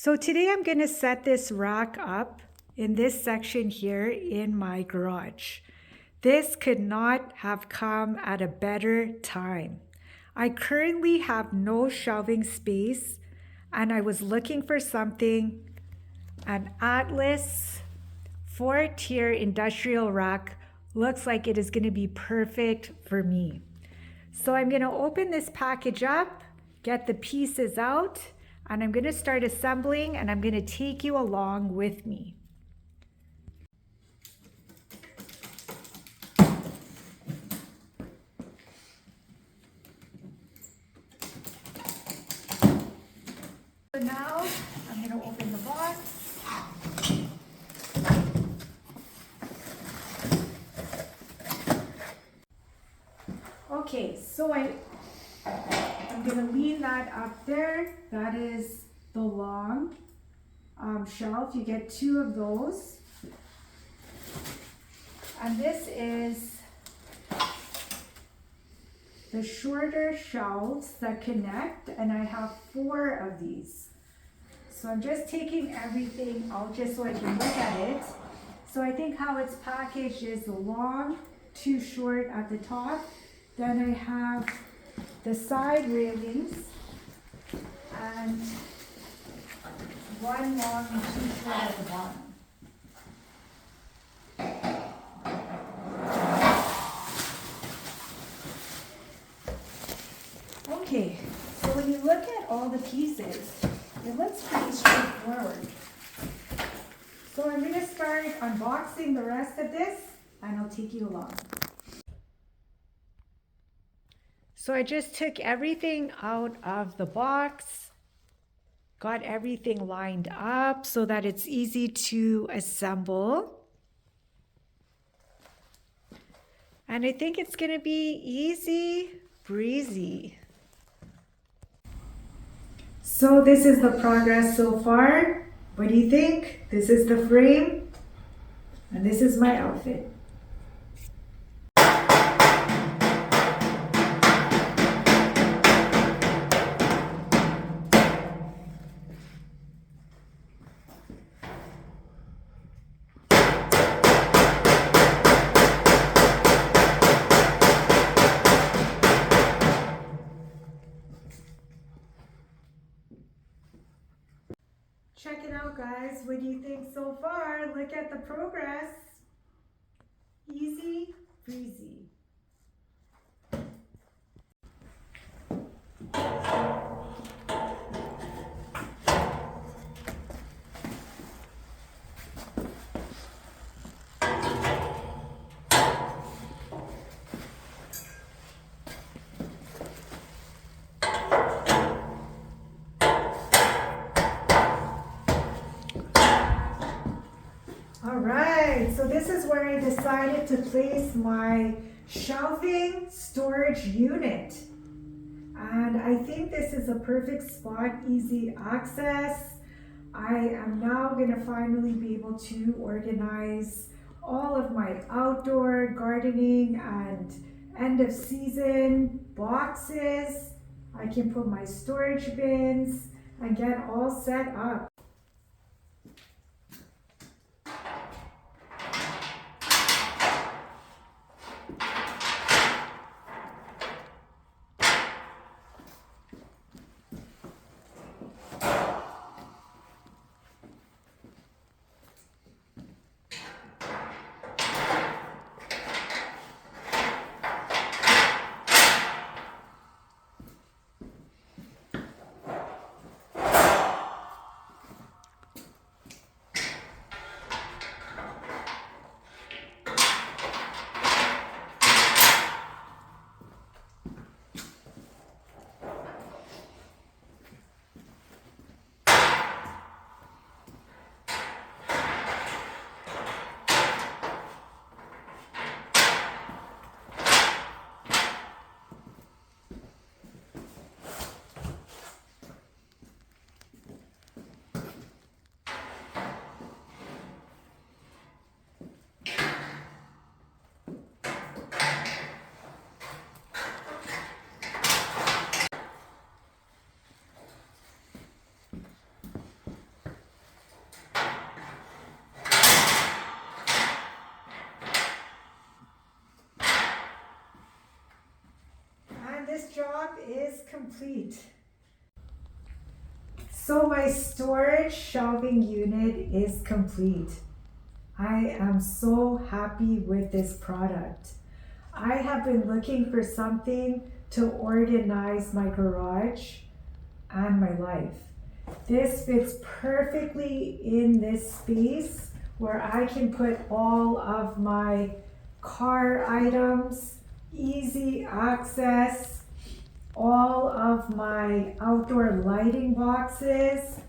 So today I'm going to set this rack up in this section here in my garage. This could not have come at a better time. I currently have no shelving space and I was looking for something, an Atlas 4-tier industrial rack looks like it is going to be perfect for me. So I'm going to open this package up, get the pieces out, and I'm going to start assembling and I'm going to take you along with me. So now I'm going to open the box. Okay, so I'm going to lean that up there. That is the long shelf. You get 2 of those. And this is the shorter shelves that connect, and I have 4 of these. So I'm just taking everything out just so I can look at it. So I think how it's packaged is the long, 2 short at the top. Then I have the side railings and 1 long and 2 short at the bottom. Okay, so when you look at all the pieces, it looks pretty straightforward. So I'm going to start unboxing the rest of this and I'll take you along. So I just took everything out of the box, got everything lined up so that it's easy to assemble. And I think it's going to be easy breezy. So this is the progress so far. What do you think? This is the frame, and this is my outfit. Check it out, guys. What do you think so far? Look at the progress. Easy breezy. All right, so this is where I decided to place my shelving storage unit. And I think this is a perfect spot, easy access. I am now going to finally be able to organize all of my outdoor gardening and end of season boxes. I can put my storage bins and get all set up. complete. So my storage shelving unit is complete. I am so happy with this product. I have been looking for something to organize my garage and my life. This fits perfectly in this space where I can put all of my car items, easy access, all of my outdoor lighting boxes,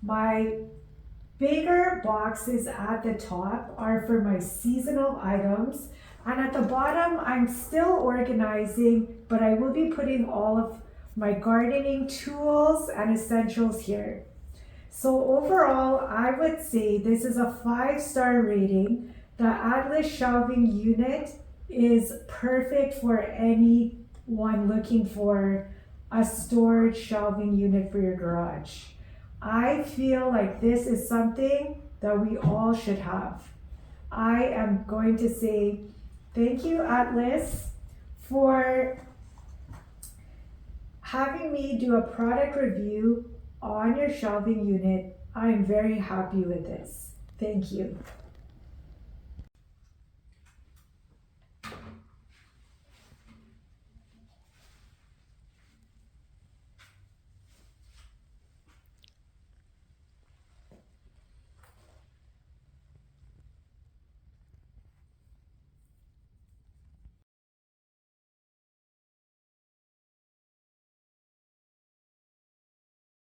my bigger boxes at the top are for my seasonal items, and at the bottom I'm still organizing, but I will be putting all of my gardening tools and essentials here. So overall, I would say this is a 5-star rating. The Atlas shelving unit is perfect for anyone looking for a storage shelving unit for your garage. I feel like this is something that we all should have. I am going to say thank you, Atlas, for having me do a product review on your shelving unit. I am very happy with this. Thank you.